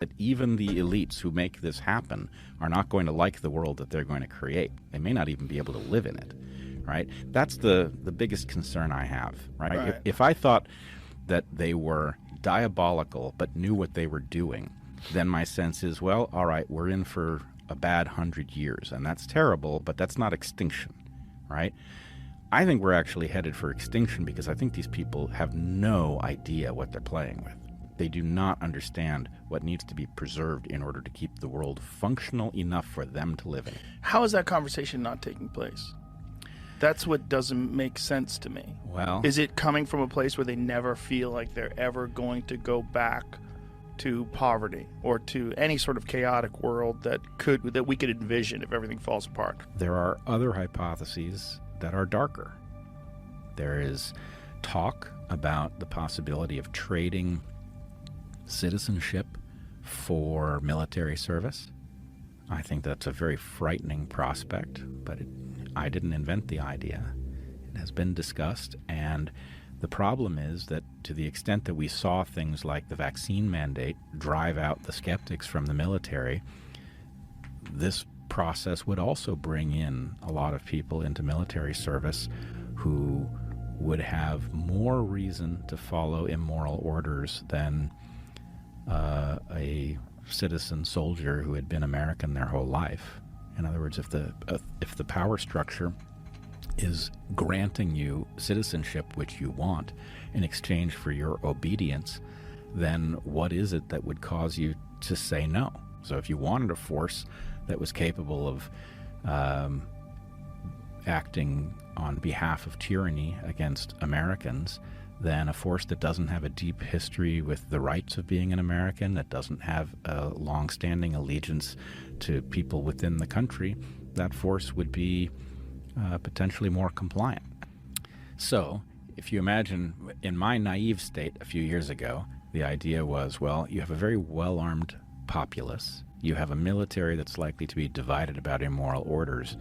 that even the elites who make this happen are not going to like the world that they're going to create. They may not even be able to live in it, right? That's the biggest concern I have, right? If I thought that they were diabolical but knew what they were doing, then my sense is, well, all right, we're in for a bad 100 years, and that's terrible, but that's not extinction, right? I think we're actually headed for extinction because I think these people have no idea what they're playing with. They do not understand what needs to be preserved in order to keep the world functional enough for them to live in. How is that conversation not taking place? That's what doesn't make sense to me. Well, is it coming from a place where they never feel like they're ever going to go back to poverty or to any sort of chaotic world that we could envision if everything falls apart? There are other hypotheses that are darker. There is talk about the possibility of trading citizenship for military service. I think that's a very frightening prospect, but I didn't invent the idea. It has been discussed, and the problem is that to the extent that we saw things like the vaccine mandate drive out the skeptics from the military, this process would also bring in a lot of people into military service who would have more reason to follow immoral orders than a citizen soldier who had been American their whole life. In other words, if the power structure is granting you citizenship, which you want, in exchange for your obedience, then what is it that would cause you to say no? So if you wanted a force that was capable of acting on behalf of tyranny against Americans, then a force that doesn't have a deep history with the rights of being an American, that doesn't have a long-standing allegiance to people within the country, that force would be potentially more compliant. So if you imagine, in my naive state a few years ago, the idea was, well, you have a very well-armed populace, you have a military that's likely to be divided about immoral orders.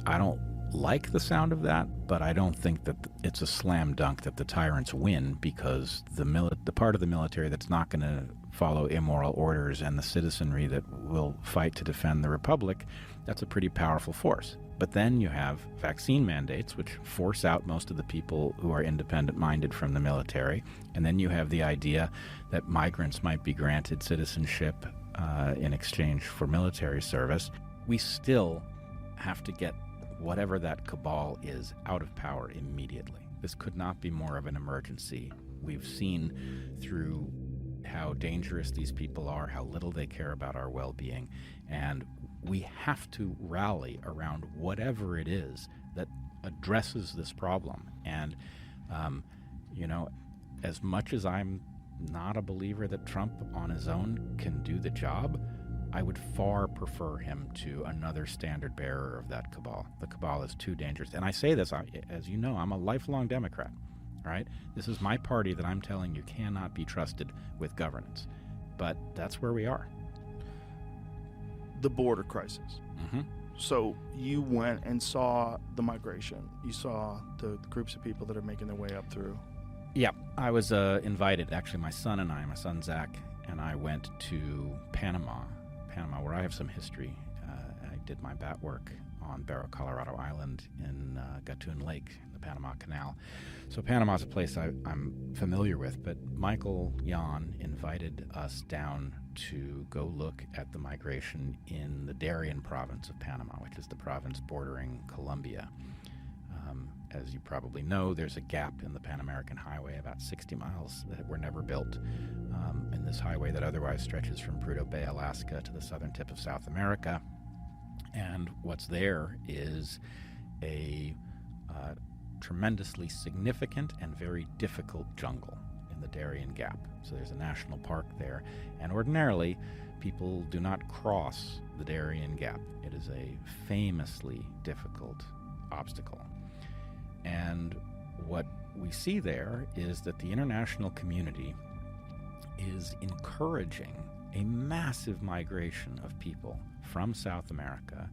I don't like the sound of that, but I don't think that it's a slam dunk that the tyrants win, because the part of the military that's not going to follow immoral orders and the citizenry that will fight to defend the republic, that's a pretty powerful force. But then you have vaccine mandates, which force out most of the people who are independent-minded from the military, and then you have the idea that migrants might be granted citizenship in exchange for military service. We still have to get whatever that cabal is out of power immediately. This could not be more of an emergency. We've seen through how dangerous these people are, how little they care about our well-being, and we have to rally around whatever it is that addresses this problem. And, as much as I'm not a believer that Trump on his own can do the job, I would far prefer him to another standard bearer of that cabal. The cabal is too dangerous. And I say this, as you know, I'm a lifelong Democrat, right? This is my party that I'm telling you cannot be trusted with governance. But that's where we are. The border crisis. Mm-hmm. So you went and saw the migration. You saw the groups of people that are making their way up through. Yeah, I was invited. Actually, my son Zach, and I went to Panama, where I have some history. I did my bat work on Barrow, Colorado Island in Gatun Lake, in the Panama Canal. So Panama's a place I'm familiar with, but Michael Yan invited us down to go look at the migration in the Darien province of Panama, which is the province bordering Colombia. As you probably know, there's a gap in the Pan American Highway, about 60 miles, that were never built. In this highway that otherwise stretches from Prudhoe Bay, Alaska, to the southern tip of South America. And what's there is a tremendously significant and very difficult jungle in the Darien Gap. So there's a national park there, and ordinarily people do not cross the Darien Gap. It is a famously difficult obstacle. And what we see there is that the international community is encouraging a massive migration of people from South America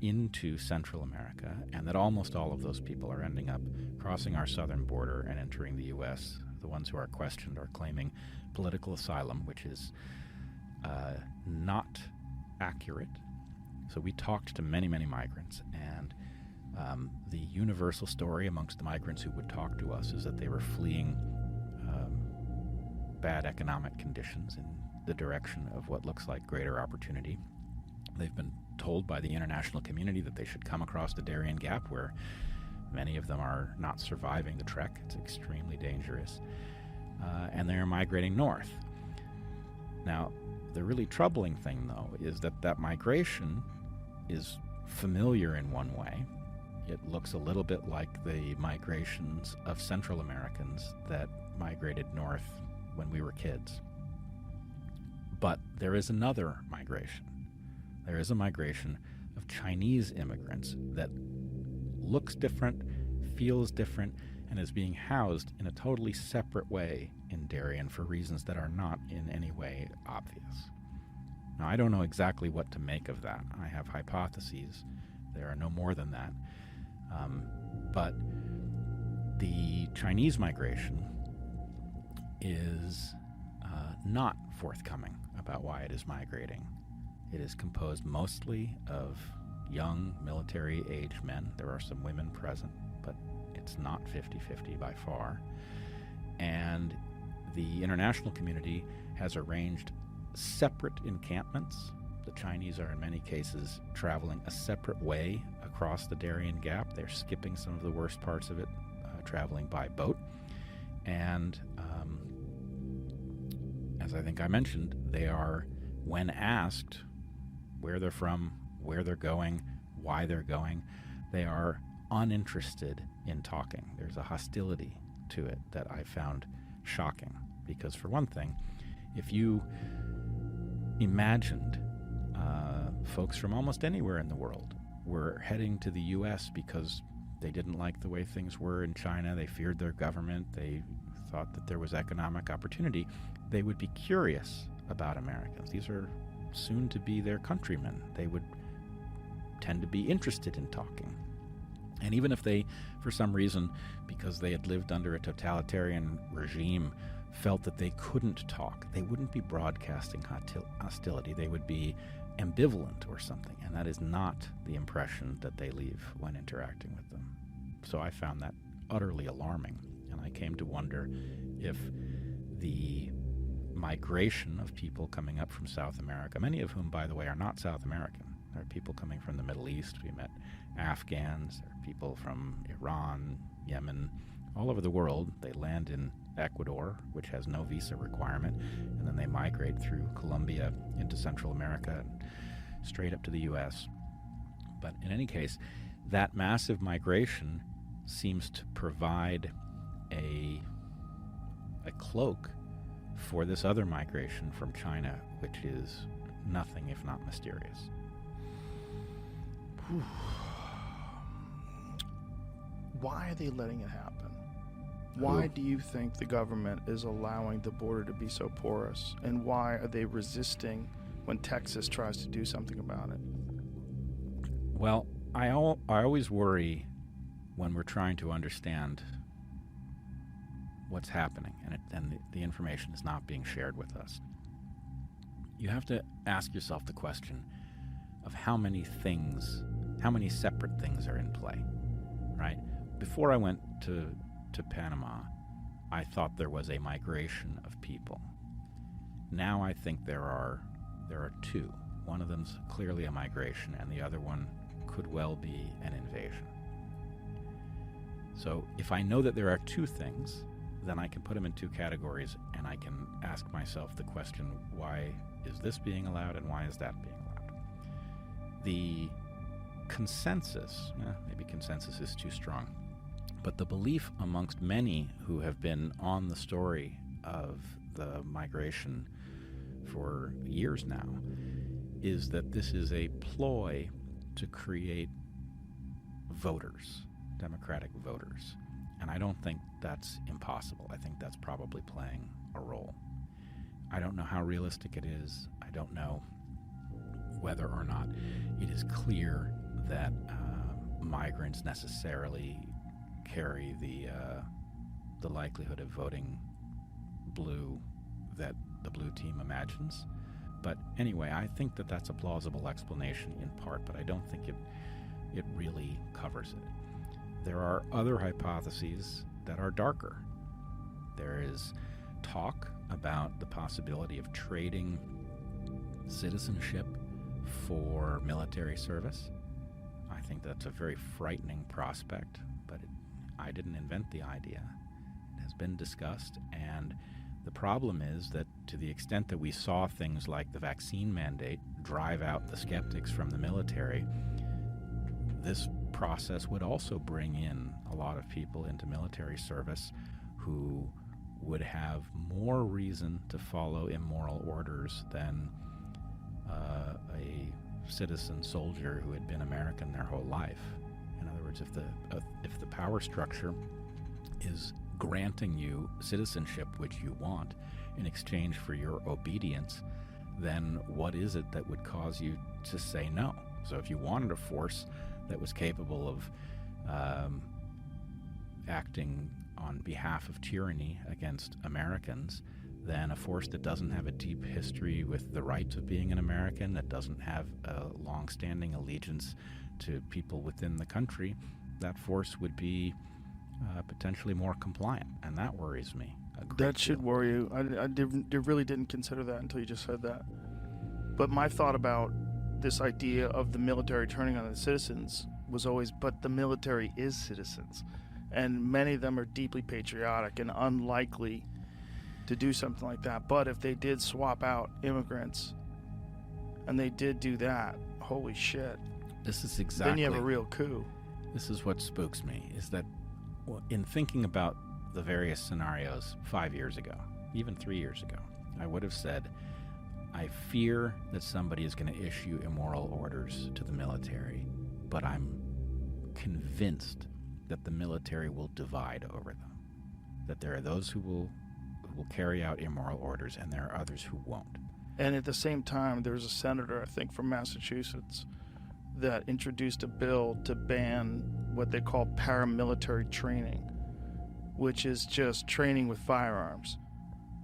into Central America, and that almost all of those people are ending up crossing our southern border and entering the U.S. The ones who are questioned are claiming political asylum, which is not accurate. So we talked to many, many migrants, and the universal story amongst the migrants who would talk to us is that they were fleeing bad economic conditions in the direction of what looks like greater opportunity. They've been told by the international community that they should come across the Darien Gap, where many of them are not surviving the trek. It's extremely dangerous. And they're migrating north. Now, the really troubling thing, though, is that that migration is familiar in one way. It looks a little bit like the migrations of Central Americans that migrated north when we were kids. But there is another migration. There is a migration of Chinese immigrants that looks different, feels different, and is being housed in a totally separate way in Darien for reasons that are not in any way obvious. Now, I don't know exactly what to make of that. I have hypotheses. There are no more than that. But the Chinese migration is not forthcoming about why it is migrating. It is composed mostly of young military-age men. There are some women present, but it's not 50-50 by far. And the international community has arranged separate encampments. The Chinese are in many cases traveling a separate way across the Darien Gap. They're skipping some of the worst parts of it, traveling by boat. And as I think I mentioned, they are, when asked where they're from, where they're going, why they're going, they are uninterested in talking. There's a hostility to it that I found shocking. Because for one thing, if you imagined folks from almost anywhere in the world were heading to the U.S. because they didn't like the way things were in China, they feared their government, they thought that there was economic opportunity, they would be curious about Americans. These are soon to be their countrymen. They would tend to be interested in talking. And even if they, for some reason, because they had lived under a totalitarian regime, felt that they couldn't talk, they wouldn't be broadcasting hostility. They would be ambivalent or something, and that is not the impression that they leave when interacting with them. So I found that utterly alarming, and I came to wonder if the migration of people coming up from South America, many of whom, by the way, are not South American. There are people coming from the Middle East. We met Afghans. There are people from Iran, Yemen, all over the world. They land in Ecuador, which has no visa requirement, and then they migrate through Colombia into Central America and straight up to the U.S. But in any case, that massive migration seems to provide a cloak for this other migration from China, which is nothing if not mysterious. Why are they letting it happen? Why do you think the government is allowing the border to be so porous? And why are they resisting when Texas tries to do something about it? Well, I always worry when we're trying to understand what's happening and the information is not being shared with us. You have to ask yourself the question of how many separate things are in play, right? Before I went to Panama, I thought there was a migration of people. Now I think there are two. One of them's clearly a migration, and the other one could well be an invasion. So if I know that there are two things, then I can put them in two categories, and I can ask myself the question, why is this being allowed and why is that being allowed? The consensus, maybe consensus is too strong, but the belief amongst many who have been on the story of the migration for years now is that this is a ploy to create voters, democratic voters. And I don't think that's impossible. I think that's probably playing a role. I don't know how realistic it is. I don't know whether or not it is clear that migrants necessarily carry the likelihood of voting blue that the blue team imagines. But anyway, I think that that's a plausible explanation in part, but I don't think it really covers it. There are other hypotheses that are darker. There is talk about the possibility of trading citizenship for military service. I think that's a very frightening prospect, but I didn't invent the idea. It has been discussed, and the problem is that to the extent that we saw things like the vaccine mandate drive out the skeptics from the military, this process would also bring in a lot of people into military service who would have more reason to follow immoral orders than a citizen soldier who had been American their whole life. In other words, if the power structure is granting you citizenship which you want in exchange for your obedience, then what is it that would cause you to say no? So if you wanted a force that was capable of acting on behalf of tyranny against Americans, then a force that doesn't have a deep history with the rights of being an American, that doesn't have a long-standing allegiance to people within the country, that force would be potentially more compliant, and that worries me. That should worry you. I really didn't consider that until you just said that. But my thought about this idea of the military turning on the citizens was always, but the military is citizens, and many of them are deeply patriotic and unlikely to do something like that. But if they did swap out immigrants, and they did do that, holy shit. This is exactly... Then you have a real coup. This is what spooks me, is that in thinking about the various scenarios 5 years ago, even 3 years ago, I would have said, I fear that somebody is going to issue immoral orders to the military, but I'm convinced that the military will divide over them. That there are those who will carry out immoral orders, and there are others who won't. And at the same time, there was a senator, I think, from Massachusetts that introduced a bill to ban what they call paramilitary training, which is just training with firearms,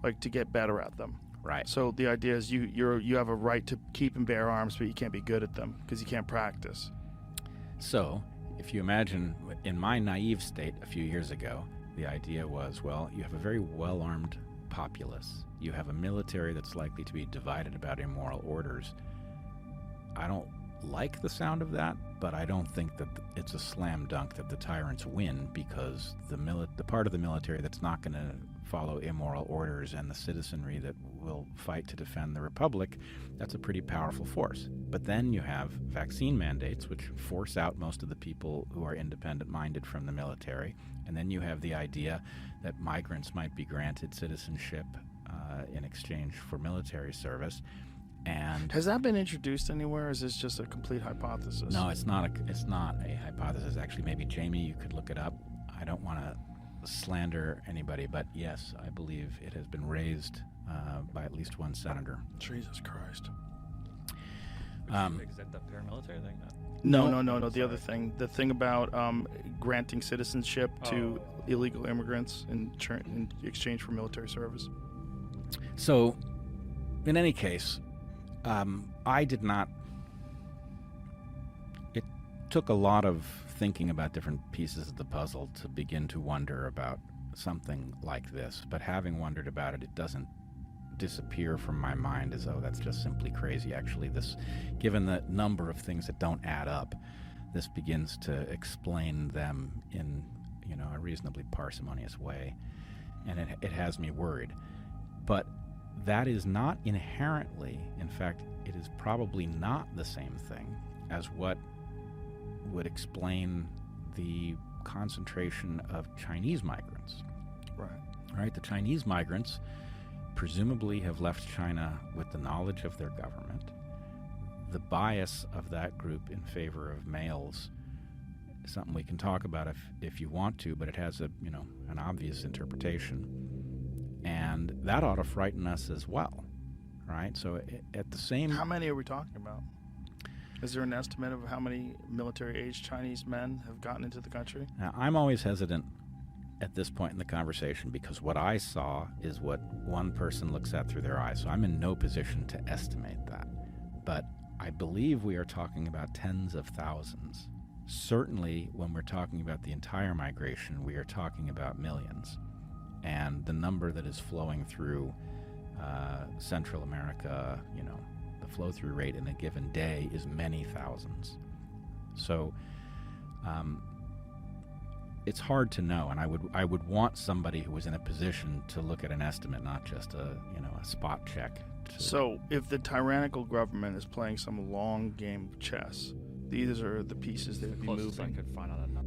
like to get better at them. Right. So the idea is you have a right to keep and bear arms, but you can't be good at them because you can't practice. So if you imagine, in my naive state a few years ago, the idea was, well, you have a very well-armed populace. You have a military that's likely to be divided about immoral orders. I don't like the sound of that, but I don't think that it's a slam dunk that the tyrants win, because the part of the military that's not going to follow immoral orders and the citizenry that will fight to defend the republic, that's a pretty powerful force. But then you have vaccine mandates, which force out most of the people who are independent-minded from the military, and then you have the idea that migrants might be granted citizenship in exchange for military service. And has that been introduced anywhere, or is this just a complete hypothesis? No, it's not a hypothesis. Actually, maybe Jamie, you could look it up. I don't want to slander anybody, but yes, I believe it has been raised by at least one senator. Jesus Christ. Is that the paramilitary thing? No. The other thing, the thing about granting citizenship to illegal immigrants in exchange for military service. So, in any case, I did not. It took a lot of thinking about different pieces of the puzzle to begin to wonder about something like this. But having wondered about it, it doesn't disappear from my mind as, oh, that's just simply crazy. Actually, this, given the number of things that don't add up, this begins to explain them in, a reasonably parsimonious way, and it has me worried. But that is not inherently, in fact, it is probably not the same thing as what would explain the concentration of Chinese migrants. Right? The Chinese migrants presumably have left China with the knowledge of their government. The bias of that group in favor of males is something we can talk about if you want to, but it has an obvious interpretation. And that ought to frighten us as well, right? So at the same... How many are we talking about? Is there an estimate of how many military-aged Chinese men have gotten into the country? Now, I'm always hesitant, at this point in the conversation, because what I saw is what one person looks at through their eyes. So I'm in no position to estimate that. But I believe we are talking about tens of thousands. Certainly, when we're talking about the entire migration, we are talking about millions. And the number that is flowing through Central America, you know, the flow-through rate in a given day is many thousands. So it's hard to know, and I would want somebody who was in a position to look at an estimate, not just a spot check. So if the tyrannical government is playing some long game of chess, these are the pieces that would be Closest I moving. could find on a number.